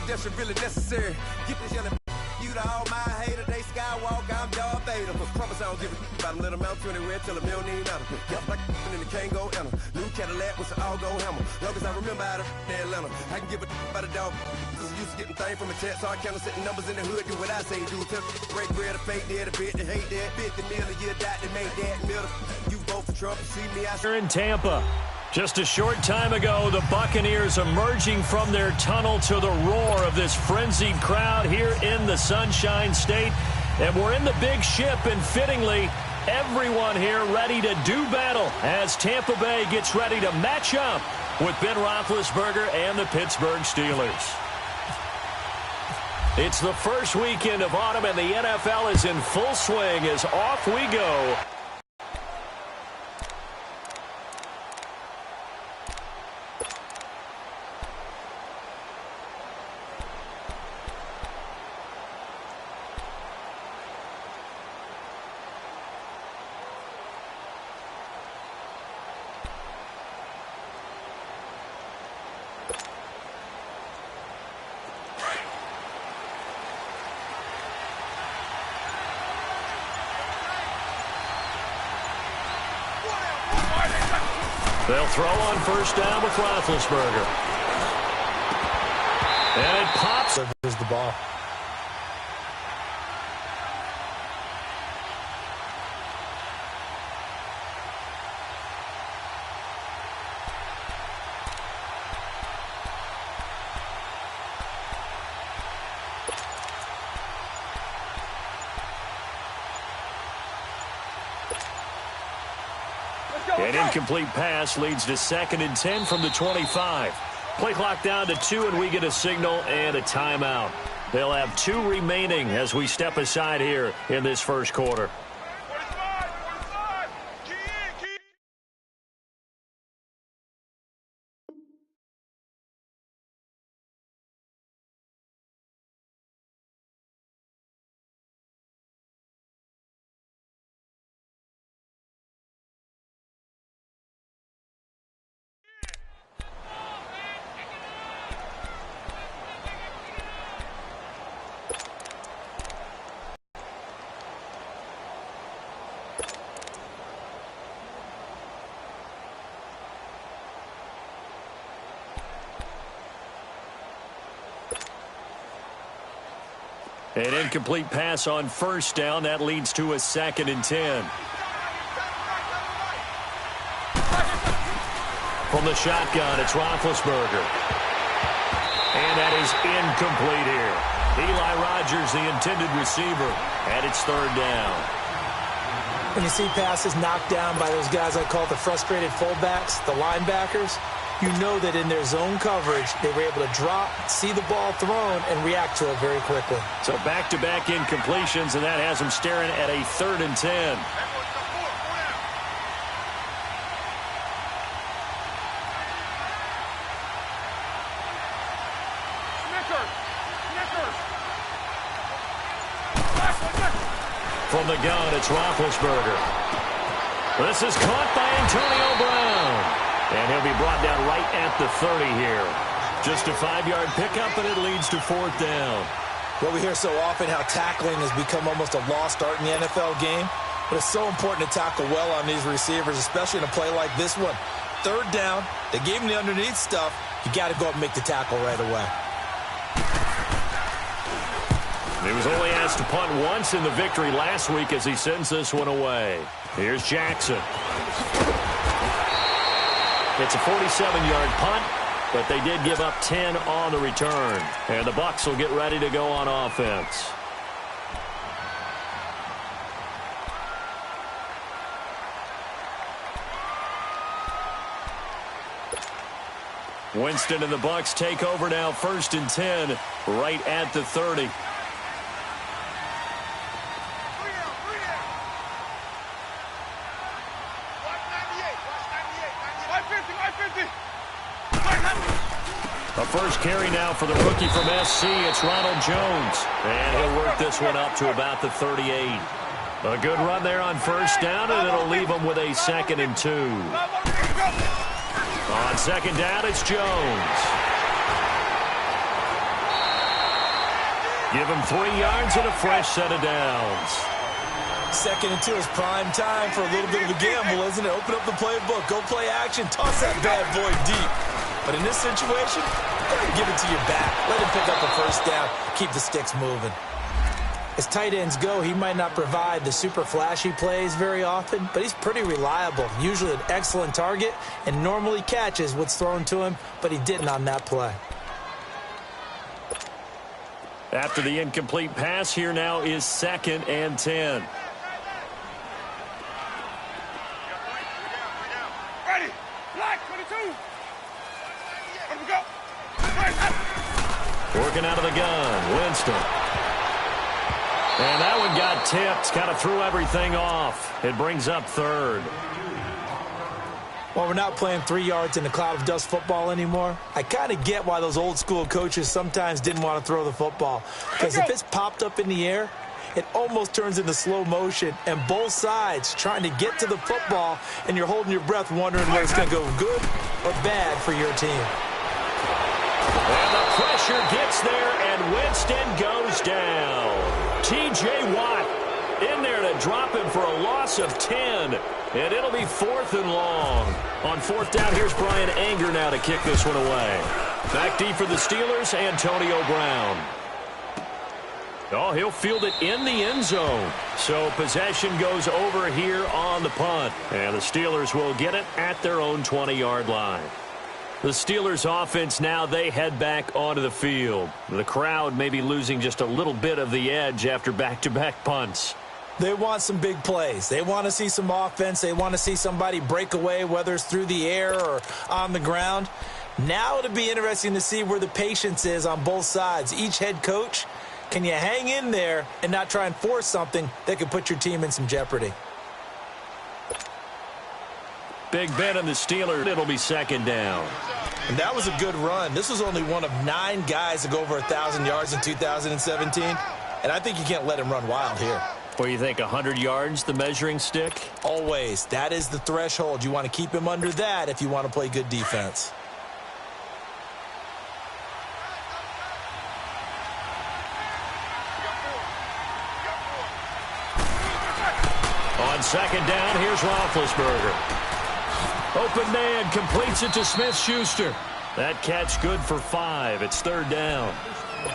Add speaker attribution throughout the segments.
Speaker 1: destined really necessary. Get this yelling you to all my haters. They skywalk, I'm Darth Vader. Promise I don't give a about them. Let them out anywhere till a million need matter. Yep, like and it can't go enter. New Cadillac with an all-go hammer. Long as I remember out of Atlanta, I can give a about a dog. I'm used to getting things from a text, so I count setting numbers in the hood. Do what I say, do. Tell break bread or fake dead, a bit to hate that. 50 million a year, died to make that middle. You vote for Trump, you see me, I
Speaker 2: in Tampa. Just a short time ago, the Buccaneers emerging from their tunnel to the roar of this frenzied crowd here in the Sunshine State. And we're in the big ship, and fittingly, everyone here ready to do battle as Tampa Bay gets ready to match up with Ben Roethlisberger and the Pittsburgh Steelers. It's the first weekend of autumn, and the NFL is in full swing as off we go. They'll throw on first down with Roethlisberger. And it pops.
Speaker 3: There's the ball.
Speaker 2: An incomplete pass leads to 2nd and 10 from the 25. Play clock down to 2, and we get a signal and a timeout. They'll have 2 remaining as we step aside here in this first quarter. An incomplete pass on first down. That leads to a 2nd and 10. From the shotgun, it's Roethlisberger. And that is incomplete here. Eli Rogers, the intended receiver, and it's 3rd down.
Speaker 3: When you see passes knocked down by those guys I call the frustrated fullbacks, the linebackers, you know that in their zone coverage, they were able to drop, see the ball thrown, and react to it very quickly.
Speaker 2: So back-to-back incompletions, and that has them staring at a 3rd and 10. From the gun, it's Roethlisberger. This is caught by Antonio Brown. And he'll be brought down right at the 30 here. Just a 5-yard pickup, and it leads to 4th down.
Speaker 3: Well, we hear so often how tackling has become almost a lost art in the NFL game. But it's so important to tackle well on these receivers, especially in a play like this one. 3rd down, they gave him the underneath stuff. You got to go up and make the tackle right away.
Speaker 2: He was only asked to punt once in the victory last week as he sends this one away. Here's Jackson. It's a 47-yard punt, but they did give up 10 on the return. And the Bucs will get ready to go on offense. Winston and the Bucs take over now, 1st and 10, right at the 30. A first carry now for the rookie from SC. It's Ronald Jones. And he'll work this one up to about the 38. A good run there on first down, and it'll leave him with a 2nd and 2. On 2nd down, it's Jones. Give him 3 yards and a fresh set of downs.
Speaker 3: 2nd and 2 is prime time for a little bit of a gamble, isn't it? Open up the playbook, go play action, toss that bad boy deep. But in this situation, go ahead and give it to your back. Let him pick up the first down, keep the sticks moving. As tight ends go, he might not provide the super flashy plays very often, but he's pretty reliable, usually an excellent target, and normally catches what's thrown to him, but he didn't on that play.
Speaker 2: After the incomplete pass, here now is 2nd and 10.
Speaker 4: Ready. Black 22. Let me go.
Speaker 2: Working out of the gun, Winston. And that one got tipped, kind of threw everything off. It brings up 3rd.
Speaker 3: Well, we're not playing 3 yards in a cloud of dust football anymore. I kind of get why those old school coaches sometimes didn't want to throw the football. Because if it's popped up in the air, it almost turns into slow motion. And both sides trying to get to the football, and you're holding your breath wondering whether it's going to go good or bad for your team.
Speaker 2: And the pressure gets there, and Winston goes down. T.J. Watt in there to drop him for a loss of 10. And it'll be 4th and long. On 4th down, here's Brian Anger now to kick this one away. Back deep for the Steelers, Antonio Brown. Oh, he'll field it in the end zone. So possession goes over here on the punt. And the Steelers will get it at their own 20-yard line. The Steelers offense now, they head back onto the field. The crowd may be losing just a little bit of the edge after back-to-back punts.
Speaker 3: They want some big plays. They want to see some offense. They want to see somebody break away, whether it's through the air or on the ground. Now it'll be interesting to see where the patience is on both sides. Each head coach, can you hang in there and not try and force something that could put your team in some jeopardy?
Speaker 2: Big Ben and the Steelers, it'll be 2nd down.
Speaker 3: And that was a good run. This was only one of 9 guys to go over 1,000 yards in 2017. And I think you can't let him run wild here.
Speaker 2: What do you think, 100 yards, the measuring stick?
Speaker 3: Always. That is the threshold. You want to keep him under that if you want to play good defense.
Speaker 2: On 2nd down, here's Roethlisberger. Open man, completes it to Smith-Schuster. That catch good for 5. It's 3rd down.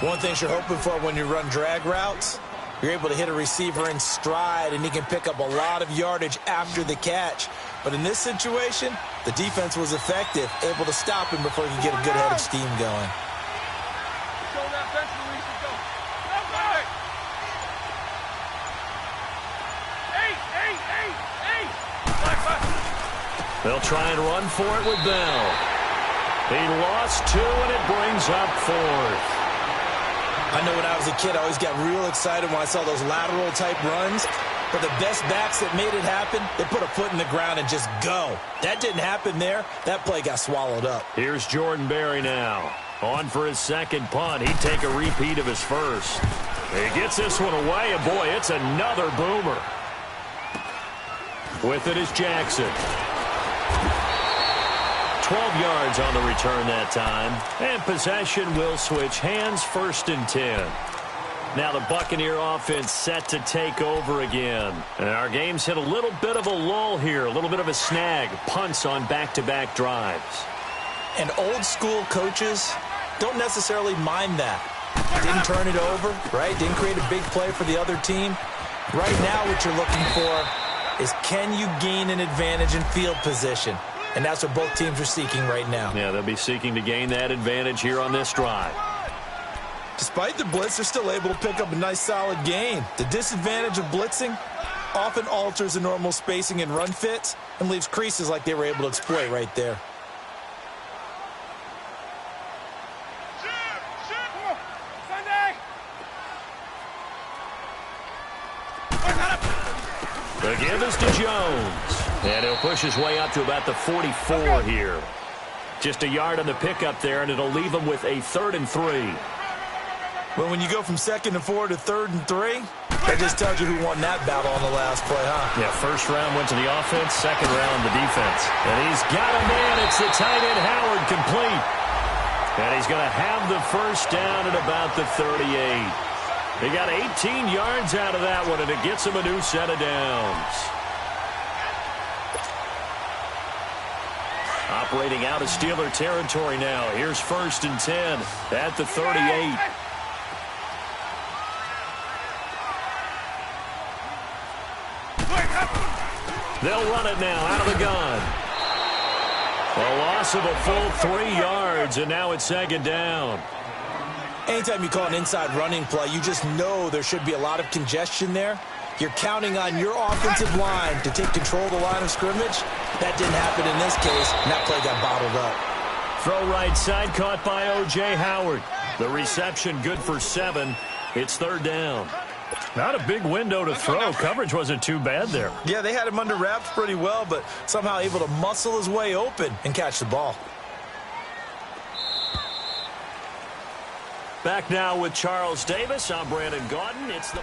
Speaker 3: One thing you're hoping for when you run drag routes, you're able to hit a receiver in stride, and he can pick up a lot of yardage after the catch. But in this situation, the defense was effective, able to stop him before he could get a good head of steam going.
Speaker 2: They'll try and run for it with Bell. He lost 2, and it brings up 4th.
Speaker 3: I know when I was a kid, I always got real excited when I saw those lateral-type runs. But the best backs that made it happen, they put a foot in the ground and just go. That didn't happen there. That play got swallowed up.
Speaker 2: Here's Jordan Berry now. On for his 2nd punt. He'd take a repeat of his 1st. He gets this one away, and boy, it's another boomer. With it is Jackson. 12 yards on the return that time. And possession will switch hands, 1st and 10. Now the Buccaneer offense set to take over again. And our game's hit a little bit of a lull here, a little bit of a snag. Punts on back-to-back drives.
Speaker 3: And old school coaches don't necessarily mind that. Didn't turn it over, right? Didn't create a big play for the other team. Right now what you're looking for is, can you gain an advantage in field position? And that's what both teams are seeking right now.
Speaker 2: Yeah, they'll be seeking to gain that advantage here on this drive.
Speaker 3: Despite the blitz, they're still able to pick up a nice, solid gain. The disadvantage of blitzing often alters the normal spacing and run fits and leaves creases like they were able to exploit right there.
Speaker 2: The give is to Jones. And he'll push his way up to about the 44 here. Just a yard on the pickup there, and it'll leave him with a 3rd and 3.
Speaker 3: Well, when you go from 2nd and 4 to 3rd and 3, that just tells you who won that battle on the last play, huh?
Speaker 2: Yeah, 1st round went to the offense, 2nd round the defense. And he's got a man. It's the tight end Howard complete. And he's going to have the 1st down at about the 38. He got 18 yards out of that one, and it gets him a new set of downs. Operating out of Steeler territory now. Here's 1st and 10 at the 38. They'll run it now out of the gun. A loss of a full 3 yards, and now it's 2nd down.
Speaker 3: Anytime you call an inside running play, you just know there should be a lot of congestion there. You're counting on your offensive line to take control of the line of scrimmage. That didn't happen in this case, and that play got bottled up.
Speaker 2: Throw right side, caught by O.J. Howard. The reception good for 7. It's 3rd down. Not a big window to throw. Coverage wasn't too bad there.
Speaker 3: Yeah, they had him under wraps pretty well, but somehow able to muscle his way open and catch the ball.
Speaker 2: Back now with Charles Davis. I'm Brandon Gaudin. It's the...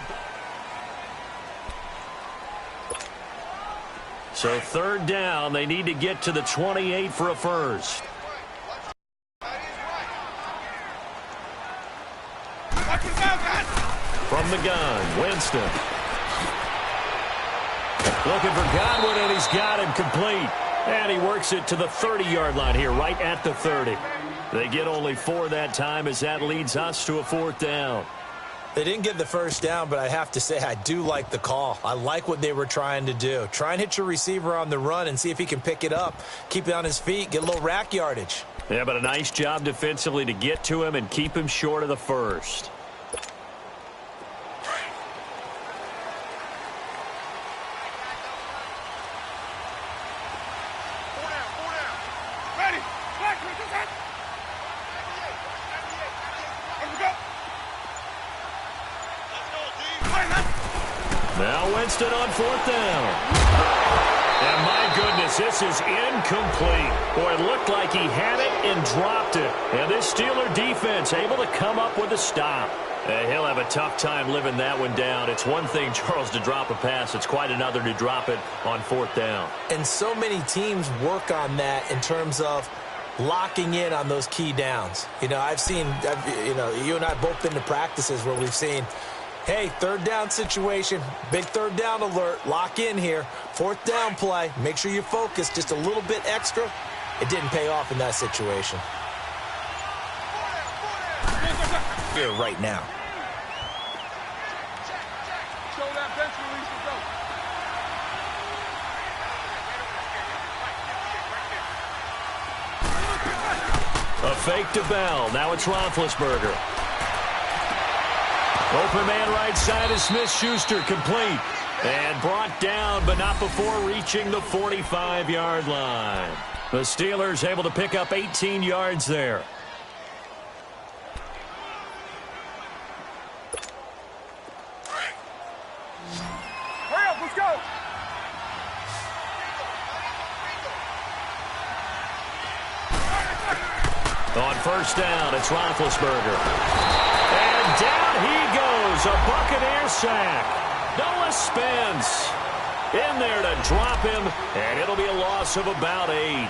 Speaker 2: So 3rd down. They need to get to the 28 for a first. From the gun, Winston. Looking for Godwin, and he's got him complete. And he works it to the 30-yard line here, right at the 30. They get only 4 that time as that leads us to a 4th down.
Speaker 3: They didn't get the first down, but I have to say I do like the call. I like what they were trying to do. Try and hit your receiver on the run and see if he can pick it up. Keep it on his feet, get a little rack yardage.
Speaker 2: Yeah, but a nice job defensively to get to him and keep him short of the first. Now Winston on 4th down. And my goodness, this is incomplete. Boy, it looked like he had it and dropped it. And this Steeler defense able to come up with a stop. He'll have a tough time living that one down. It's one thing, Charles, to drop a pass. It's quite another to drop it on 4th down.
Speaker 3: And so many teams work on that in terms of locking in on those key downs. You know, you and I both been to practices where we've seen, hey, 3rd down situation, big 3rd down alert, lock in here, 4th down play, make sure you focus just a little bit extra. It didn't pay off in that situation. Here right now.
Speaker 2: A fake to Bell. Now it's Roethlisberger. Open man right side is Smith-Schuster, complete. And brought down, but not before reaching the 45-yard line. The Steelers able to pick up 18 yards there.
Speaker 4: Hurry up, let's go.
Speaker 2: On 1st down, it's Roethlisberger. And down he goes, a Buccaneer sack. Noah Spence in there to drop him, and it'll be a loss of about 8.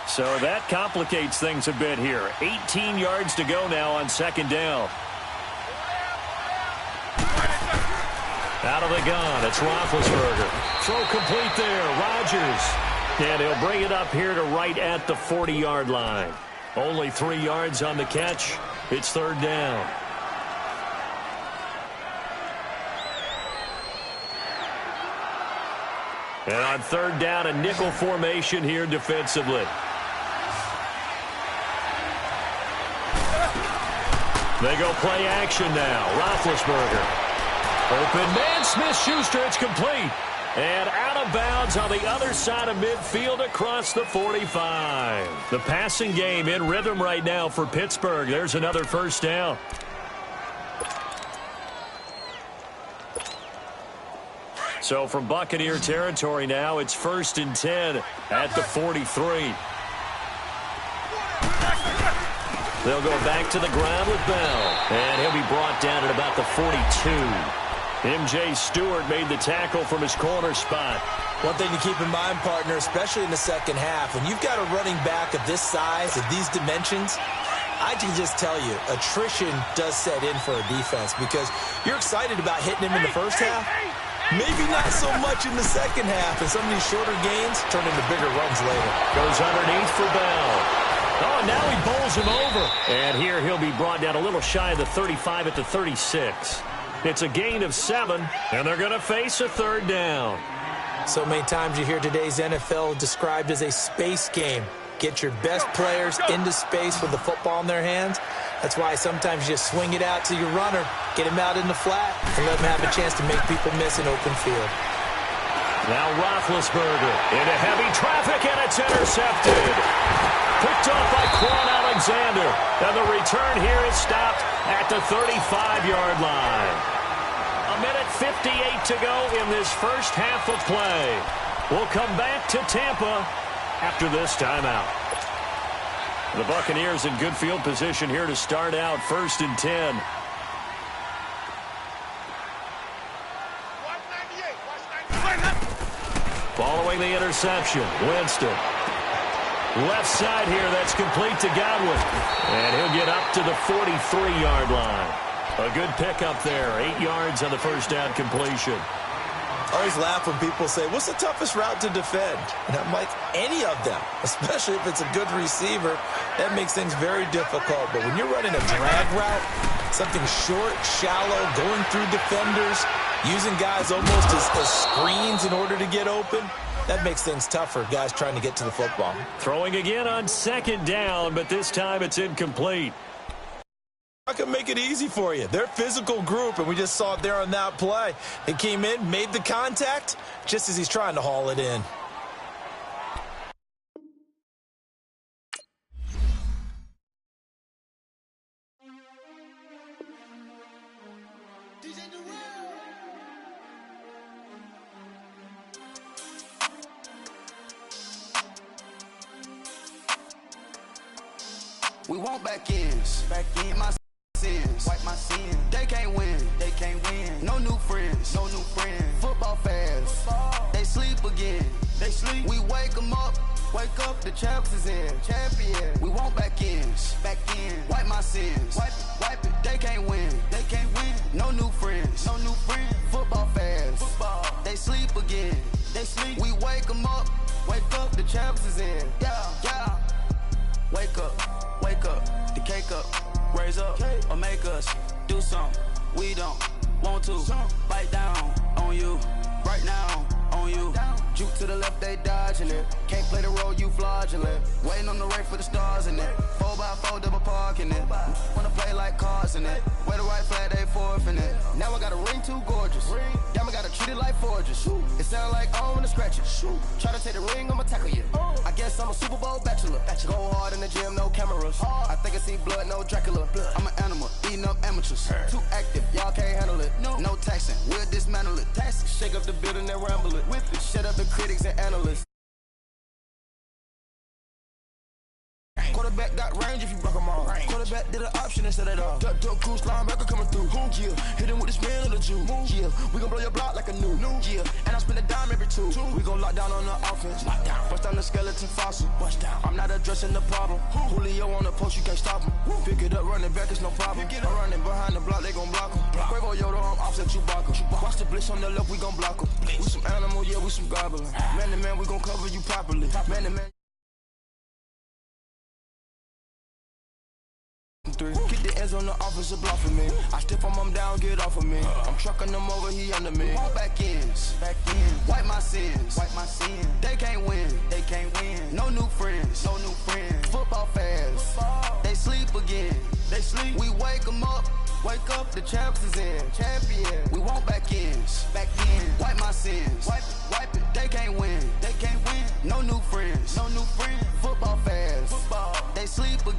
Speaker 2: So that complicates things a bit here. 18 yards to go now on 2nd down. Out of the gun, it's Roethlisberger. Throw complete there, Rodgers. And he'll bring it up here to right at the 40-yard line. Only 3 yards on the catch. It's 3rd down. And on 3rd down, a nickel formation here defensively. They go play action now. Roethlisberger. Open man, Smith-Schuster. It's complete. And out of bounds on the other side of midfield across the 45. The passing game in rhythm right now for Pittsburgh. There's another first down. So from Buccaneer territory now, it's 1st and 10 at the 43. They'll go back to the ground with Bell. And he'll be brought down at about the 42. M.J. Stewart made the tackle from his corner spot.
Speaker 3: One thing to keep in mind, partner, especially in the second half, when you've got a running back of this size, of these dimensions, I can just tell you, attrition does set in for a defense because you're excited about hitting him in the first half. Maybe not so much in the second half, and some of these shorter gains turn into bigger runs later.
Speaker 2: Goes underneath for Bell. Oh, now he bowls him over. And here he'll be brought down a little shy of the 35 at the 36. It's a gain of 7, and they're going to face a third down.
Speaker 3: So many times you hear today's NFL described as a space game. Get your best players into space with the football in their hands. That's why sometimes you just swing it out to your runner, get him out in the flat, and let him have a chance to make people miss an open field.
Speaker 2: Now Roethlisberger into heavy traffic, and it's intercepted. Picked off by Quan Alexander. And the return here is stopped at the 35-yard line. 1:58 to go in this first half of play. We'll come back to Tampa after this timeout. The Buccaneers in good field position here to start out 1st and 10. Following the interception, Winston. Left side here, that's complete to Godwin. And he'll get up to the 43-yard line. A good pickup there, 8 yards on the first down completion.
Speaker 3: I always laugh when people say, what's the toughest route to defend? And I'm like, any of them, especially if it's a good receiver. That makes things very difficult. But when you're running a drag route, something short, shallow, going through defenders, using guys almost as screens in order to get open, that makes things tougher, guys trying to get to the football.
Speaker 2: Throwing again on 2nd down, but this time it's incomplete.
Speaker 3: I can make it easy for you. They're a physical group, and we just saw it there on that play. They came in, made the contact, just as he's trying to haul it in.
Speaker 5: We want back ends. Back in my sins. Wipe my sins. They can't win. They can't win. No new friends. No new friends. Football fans. They sleep again. They sleep. We wake them up. Wake up, the champs is in. Champion. We want back ends. Back in. Wipe my sins. Wipe it. They can't win. They can't win. No new friends. No new friends. Football fans. They sleep again. They sleep. We wake them up. Wake up, the champs is in. Yeah. Wake up. Wake up, the cake up, raise up, or make us do something we don't want to. Bite down on you, right now on you. Juke to the left, they dodging it. Can't play the role, you fraudulent. Waiting on the right for the stars in it. 4x4 double parking it. Wanna play like cars in it. Wear the right flag, they forfeit it. Now I got a ring too gorgeous. Damn, I gotta treat it like forges. It sound like I wanna scratch it. Try to take the ring, I'ma tackle you. I guess I'm a Super Bowl bachelor. Go hard in the gym, no cameras. I think I see blood, no Dracula. I'm an animal, eating up amateurs. Too active, y'all can't handle it. No taxing, we'll dismantle it. Shake up the building and ramble it. Whip it, shut up the critics and analysts. Quarterback got range if you block him off. Quarterback did an option instead of off. Duck cruise linebacker coming through. Yeah, hit him with the spin of the Jew. Yeah, we gon' blow your block like a new. Yeah, and I spend a dime every two. We gon' lock down on the offense. Bust down the skeleton fossil. I'm not addressing the problem. Julio on the post, you can't stop him. Pick it up, running back, it's no problem. I'm running behind the block, they gon' block him. Quavo Yoda, I'm offset Chewbacca. Watch the blitz on the left, we gon' block him. We some animal, yeah, we some goblin. Man to man, we gon' cover you properly. Man to man. Get the ends on the officer blocking me. I step on him down, get off of me. I'm trucking him over, he under me. All back ends. Wipe my sins. They can't win. No new friends. Football fans. They sleep again. sleep. We wake them up. Wake up, the champs is in. Champion. We want back ends. Back in. Wipe my sins. Wipe it. They can't win. They can't win. No new friends. No new friends. Football fans. Football. They sleep again.